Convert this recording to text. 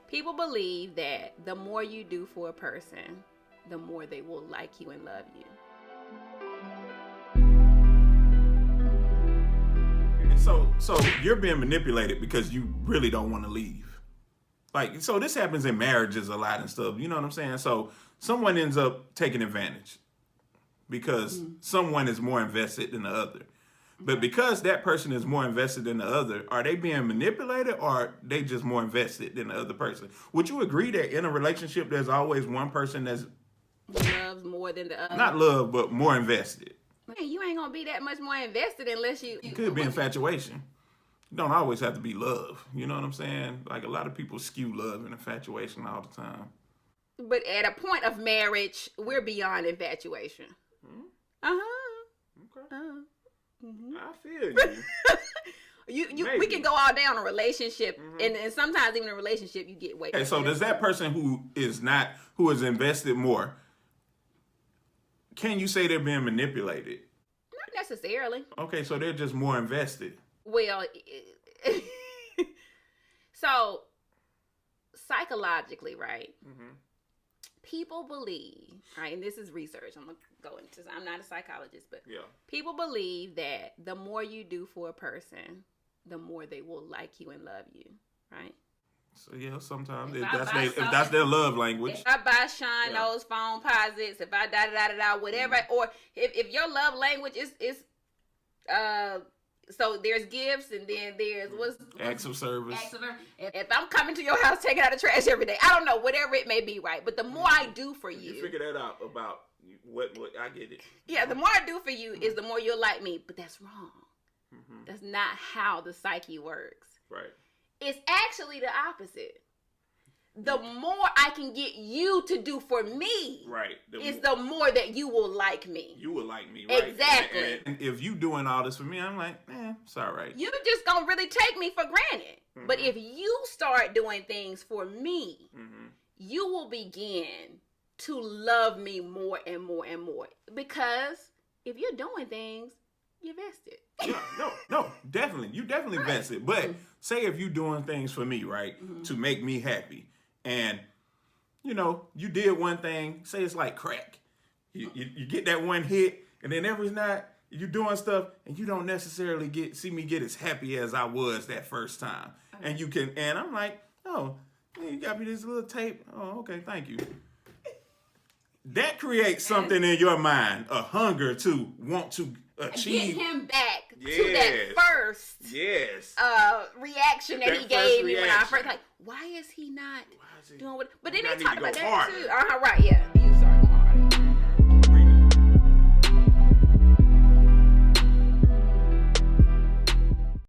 People believe that the more you do for a person, the more they will like you and love you. So you're being manipulated because you really don't want to leave. Like, so this happens in marriages a lot and stuff. You know what I'm saying? So someone ends up taking advantage because someone is more invested than the other. But because that person is more invested than the other, are they being manipulated or are they just more invested than the other person? Would you agree that in a relationship, there's always one person that's loves more than the other? Not love, but more invested. Man, you ain't gonna be that much more invested unless you... It could be infatuation. You don't always have to be love. You know what I'm saying? Like, a lot of people skew love and infatuation all the time. But at a point of marriage, we're beyond infatuation. Okay. I feel you. We can go all day on a relationship, and sometimes even in a relationship, you get way. Okay, so does that person who is invested more, can you say they're being manipulated? Not necessarily. Okay, so they're just more invested. Well, so psychologically, right? People believe, right, and this is research. I'm not a psychologist, but people believe that the more you do for a person, the more they will like you and love you, right? So yeah, sometimes if that's their love language. If I buy Sean those phone posits, if I whatever, or if your love language is so there's gifts and then there's acts of service. If I'm coming to your house taking out the trash every day, I don't know, whatever it may be, right? But the more I do for you, you figure that out about what I get it. Yeah, the more I do for you is the more you'll like me, but that's wrong. That's not how the psyche works. Right. It's actually the opposite. The more I can get you to do for me, right, the more that you will like me. You will like me, right? Exactly. And if you doing all this for me, I'm like, it's all right. You just gonna really take me for granted. But if you start doing things for me, you will begin to love me more and more and more. Because if you're doing things, you're vested. No, definitely. You definitely vested. But say if you're doing things for me, right, to make me happy. And, you did one thing, say it's like crack. You get that one hit, and then every night you're doing stuff, and you don't necessarily see me get as happy as I was that first time. Okay. And I'm like, oh, you got me this little tape. Oh, okay, thank you. That creates something in your mind, a hunger to want to achieve. Get him back to that first reaction that he gave me when I first, like, why is he not doing what? But then they talked about that too. Right, yeah.